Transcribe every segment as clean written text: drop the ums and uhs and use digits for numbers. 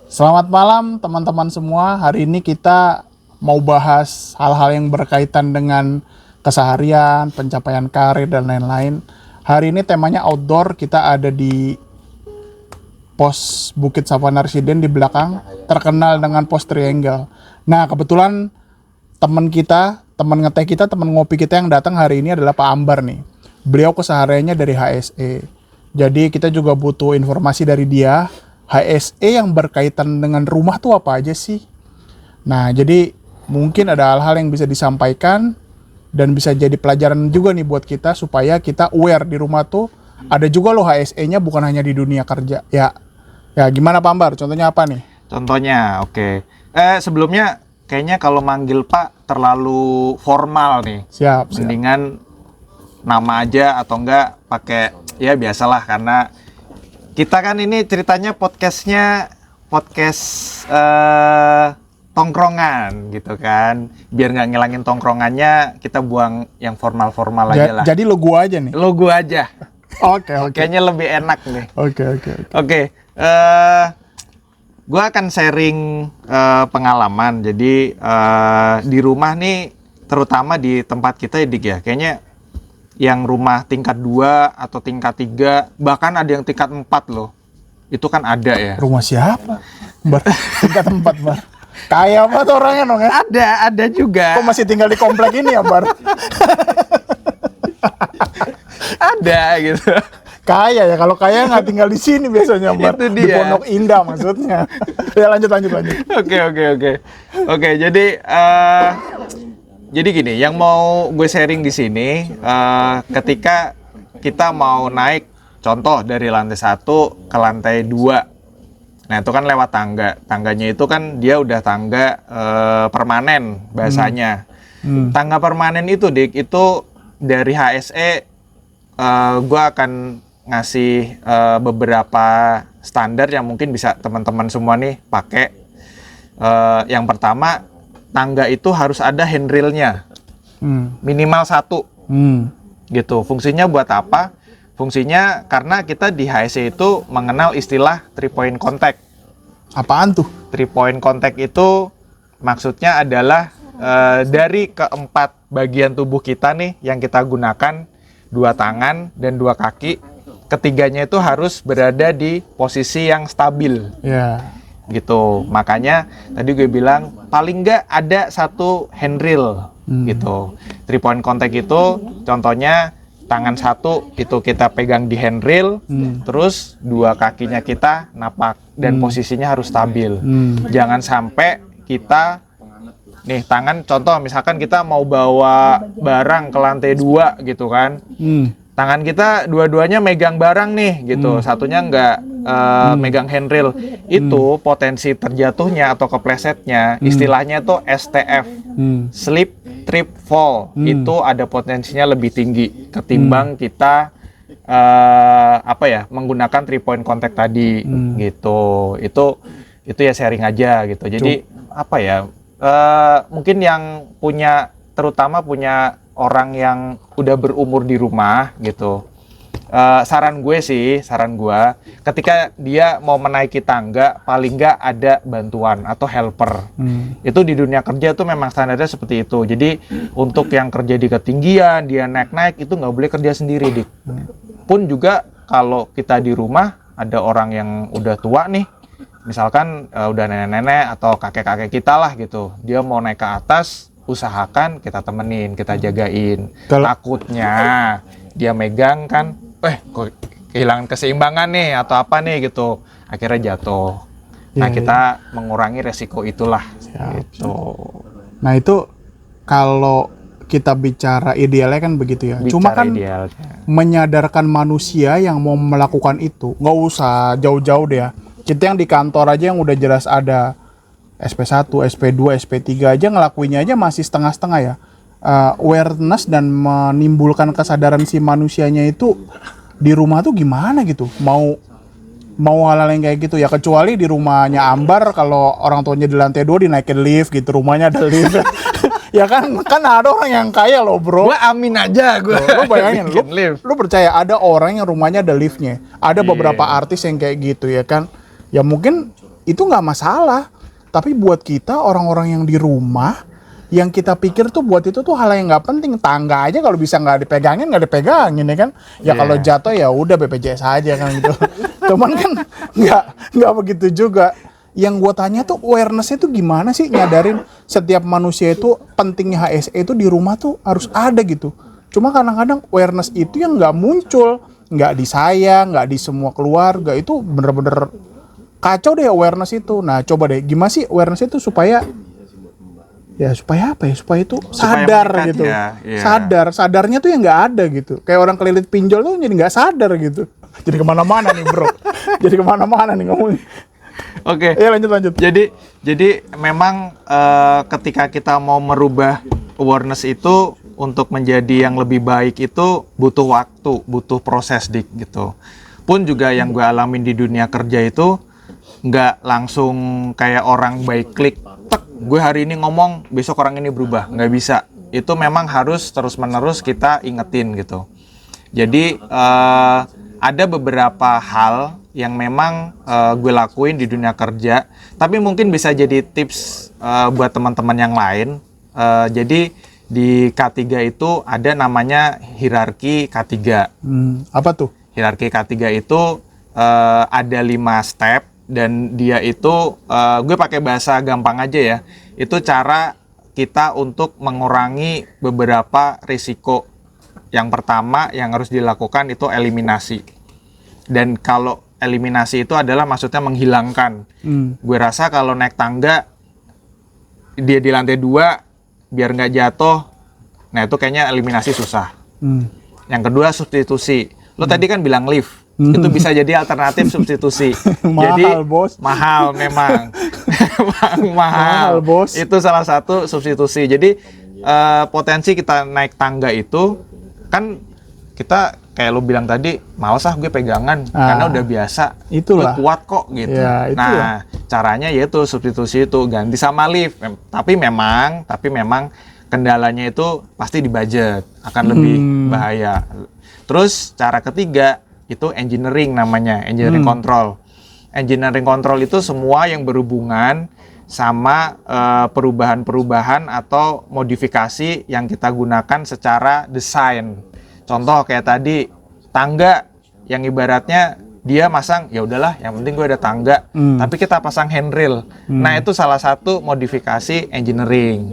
Selamat malam teman-teman semua. Hari ini kita mau bahas hal-hal yang berkaitan dengan keseharian, pencapaian karir dan lain-lain. Hari ini temanya outdoor. Kita ada di pos Bukit Savana Residen di belakang, terkenal dengan pos Triangle. Nah, kebetulan teman kita, teman ngeteh kita, teman ngopi kita yang datang hari ini adalah Pak Ambar nih. Beliau kesehariannya dari HSE. Jadi kita juga butuh informasi dari dia. HSE yang berkaitan dengan rumah tuh apa aja sih? Nah, jadi mungkin ada hal-hal yang bisa disampaikan dan bisa jadi pelajaran juga nih buat kita supaya kita aware di rumah tuh ada juga loh HSE-nya, bukan hanya di dunia kerja. Ya gimana Pak Ambar? Contohnya apa nih? Contohnya, oke. Sebelumnya kayaknya kalau manggil Pak terlalu formal nih. Siap. Mendingan nama aja atau enggak pakai ya biasalah, karena kita kan ini ceritanya podcast tongkrongan gitu kan. Biar nggak ngilangin tongkrongannya, kita buang yang formal-formal aja lah. Jadi lo gua aja nih. Lo gua aja. Oke. Kayaknya lebih enak nih. Oke. Gue akan sharing pengalaman. Jadi di rumah nih, terutama di tempat kita ya Dik ya, kayaknya yang rumah tingkat 2 atau tingkat 3, bahkan ada yang tingkat 4 loh. Itu kan ada ya. Rumah siapa? Bar, tingkat 4 Bar. Kaya apa tuh orangnya dong ya? Ada juga. Kok masih tinggal di komplek ini ya Bar? Ada gitu. Kaya ya, kalau kaya nggak tinggal di sini biasanya Bar. Itu Di dia. Pondok Indah maksudnya. Ya lanjut. Oke, jadi gini, yang mau gue sharing di sini, ketika kita mau naik, contoh dari lantai 1 ke lantai 2. Nah, itu kan lewat tangga. Tangganya itu kan dia udah tangga permanen bahasanya. Tangga permanen itu, Dik, itu dari HSE, gue akan ngasih beberapa standar yang mungkin bisa teman-teman semua nih pakai. Yang pertama, tangga itu harus ada handrailnya, minimal 1, gitu. Fungsinya buat apa? Fungsinya karena kita di HSE itu mengenal istilah 3 point contact. Apaan tuh? 3 point contact itu maksudnya adalah dari keempat bagian tubuh kita nih yang kita gunakan, 2 tangan dan 2 kaki, ketiganya itu harus berada di posisi yang stabil. Ya. Gitu. Makanya tadi gue bilang paling nggak ada 1 handrail gitu. 3 point contact itu contohnya tangan 1 itu kita pegang di handrail, terus 2 kakinya kita napak dan posisinya harus stabil. Jangan sampai kita nih tangan, contoh misalkan kita mau bawa barang ke lantai 2 gitu kan. Tangan kita dua-duanya megang barang nih gitu, satunya nggak megang handrail. Itu potensi terjatuhnya atau keplesetnya, istilahnya tuh STF, slip, trip, fall. Itu ada potensinya lebih tinggi ketimbang kita menggunakan 3 point contact tadi gitu. Itu ya sharing aja gitu. Jadi mungkin yang terutama punya orang yang udah berumur di rumah gitu, saran gue ketika dia mau menaiki tangga paling nggak ada bantuan atau helper. Itu di dunia kerja tuh memang standarnya seperti itu. Jadi untuk yang kerja di ketinggian, dia naik itu nggak boleh kerja sendiri, Dik. Pun juga kalau kita di rumah ada orang yang udah tua nih, misalkan udah nenek-nenek atau kakek-kakek kita lah gitu, dia mau naik ke atas, usahakan kita temenin, kita jagain. Takutnya dia megang kan, kok kehilangan keseimbangan nih atau apa nih gitu, akhirnya jatuh. Nah, kita mengurangi resiko itulah. Gitu. Nah, itu kalau kita bicara idealnya kan begitu ya. Cuma kan idealnya, menyadarkan manusia yang mau melakukan itu, nggak usah jauh-jauh deh ya. Kita yang di kantor aja yang udah jelas ada SP1, SP2, SP3 aja ngelakuinnya aja masih setengah-setengah ya. Awareness dan menimbulkan kesadaran si manusianya itu di rumah tuh gimana gitu. Mau hal-hal yang kayak gitu ya, kecuali di rumahnya Ambar kalau orang tuanya di lantai 2 dinaikin lift gitu, rumahnya ada lift. Ya kan ada orang yang kaya loh bro. Gue amin aja gue. Lo bayangin lu percaya ada orang yang rumahnya ada liftnya. Ada beberapa artis yang kayak gitu ya kan. Ya mungkin itu nggak masalah. Tapi buat kita orang-orang yang di rumah, yang kita pikir tuh buat itu tuh hal yang nggak penting. Tangga aja kalau bisa nggak dipegangin ya kan. Ya kalau jatuh ya udah BPJS aja kan gitu. Cuman kan nggak begitu juga. Yang gue tanya tuh awareness-nya tuh gimana sih nyadarin setiap manusia itu pentingnya HSE itu di rumah tuh harus ada gitu. Cuma kadang-kadang awareness itu yang nggak muncul, nggak di saya, nggak di semua keluarga, itu bener-bener kacau deh awareness itu. Nah coba deh gimana sih awareness itu supaya apa ya, supaya itu sadar meningkat gitu ya, iya. Sadarnya tuh yang nggak ada gitu, kayak orang kelilit pinjol tuh jadi nggak sadar gitu. Jadi kemana-mana nih bro, jadi kemana-mana nih ngomongin. Oke. Ya lanjut. Jadi memang ketika kita mau merubah awareness itu untuk menjadi yang lebih baik itu butuh waktu, butuh proses gitu. Pun juga yang gue alamin di dunia kerja itu nggak langsung kayak orang baik klik, tek, gue hari ini ngomong, besok orang ini berubah, nggak bisa. Itu memang harus terus-menerus kita ingetin gitu. Jadi ada beberapa hal yang memang gue lakuin di dunia kerja, tapi mungkin bisa jadi tips buat teman-teman yang lain. Jadi di K3 itu ada namanya hierarki K3. Apa tuh? Hierarki K3 itu ada 5 step, dan dia itu gue pakai bahasa gampang aja ya. Itu cara kita untuk mengurangi beberapa risiko. Yang pertama yang harus dilakukan itu eliminasi. Dan kalau eliminasi itu adalah maksudnya menghilangkan. Gue rasa kalau naik tangga dia di lantai 2 biar nggak jatuh, nah itu kayaknya eliminasi susah. Yang kedua substitusi. Lo tadi kan bilang lift, itu bisa jadi alternatif substitusi. Mahal, jadi bos. mahal memang. mahal bos. Itu salah satu substitusi. Jadi potensi kita naik tangga itu kan kita kayak lo bilang tadi, males gue pegangan karena udah biasa, itulah. gue kuat kok gitu. Ya, nah caranya yaitu substitusi itu ganti sama lift. Tapi memang kendalanya itu pasti di budget, akan lebih bahaya. Terus cara ketiga itu engineering namanya, engineering control. Engineering control itu semua yang berhubungan sama perubahan-perubahan atau modifikasi yang kita gunakan secara desain. Contoh kayak tadi tangga yang ibaratnya dia masang, ya udahlah yang penting gue ada tangga, tapi kita pasang handrail. Nah itu salah satu modifikasi engineering.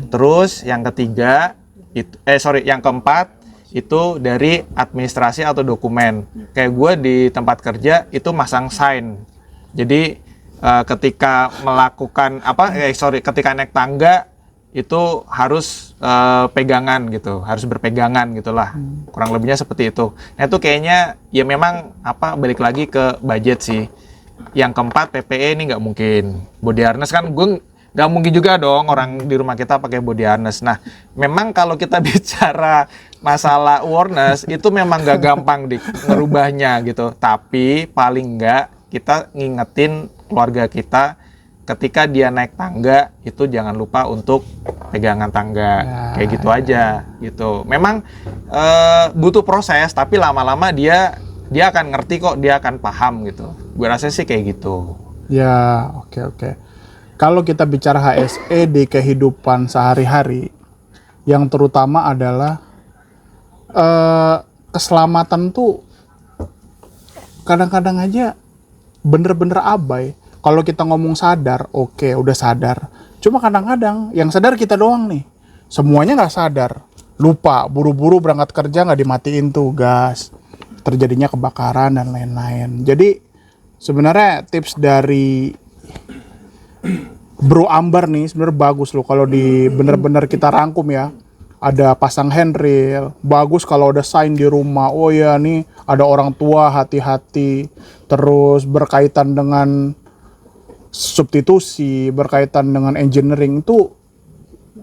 Terus yang ketiga yang keempat itu dari administrasi atau dokumen. Kayak gue di tempat kerja itu masang sign. Jadi ketika melakukan ketika naik tangga itu harus pegangan gitu, harus berpegangan gitulah, kurang lebihnya seperti itu. Nah itu kayaknya ya memang balik lagi ke budget sih. Yang keempat PPE ini nggak mungkin, body harness kan gue nggak mungkin juga dong orang di rumah kita pakai body harness. Nah memang kalau kita bicara masalah awareness itu memang nggak gampang ngerubahnya gitu, tapi paling nggak kita ngingetin keluarga kita ketika dia naik tangga itu jangan lupa untuk pegangan tangga, kayak gitu aja gitu. Memang butuh proses, tapi lama-lama dia akan ngerti kok, dia akan paham gitu. Gue rasa sih kayak gitu. Ya, oke. Kalau kita bicara HSE di kehidupan sehari-hari, yang terutama adalah keselamatan tuh kadang-kadang aja bener-bener abai. Kalau kita ngomong sadar, oke, udah sadar. Cuma kadang-kadang yang sadar kita doang nih. Semuanya nggak sadar. Lupa, buru-buru berangkat kerja nggak dimatiin tuh gas. Terjadinya kebakaran dan lain-lain. Jadi sebenarnya tips dari Bro Ambar nih sebenarnya bagus loh. Kalau di bener-bener kita rangkum ya. Ada pasang handrail. Bagus kalau ada sign di rumah. Oh ya nih ada orang tua, hati-hati. Terus berkaitan dengan substitusi, berkaitan dengan engineering, itu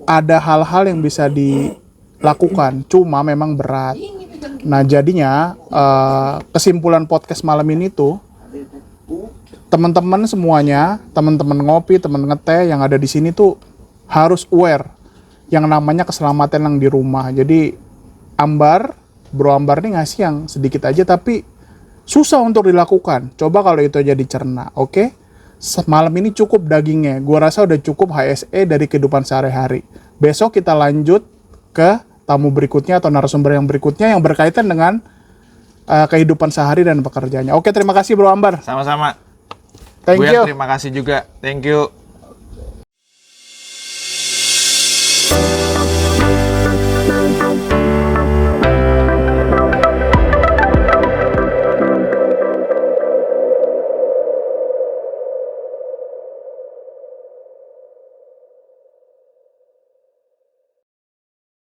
ada hal-hal yang bisa dilakukan, cuma memang berat. Nah jadinya kesimpulan podcast malam ini tuh teman-teman semuanya, teman-teman ngopi, teman ngeteh yang ada di sini tuh harus aware yang namanya keselamatan yang di rumah. Jadi Bro Ambar nih ngasih yang sedikit aja tapi susah untuk dilakukan. Coba kalau itu aja dicerna, oke? malam ini cukup dagingnya. Gua rasa udah cukup HSE dari kehidupan sehari-hari. Besok kita lanjut ke tamu berikutnya atau narasumber yang berikutnya yang berkaitan dengan kehidupan sehari dan pekerjaannya. Oke, terima kasih Bro Ambar. Sama-sama. Thank Gue you. terima kasih juga. Thank you.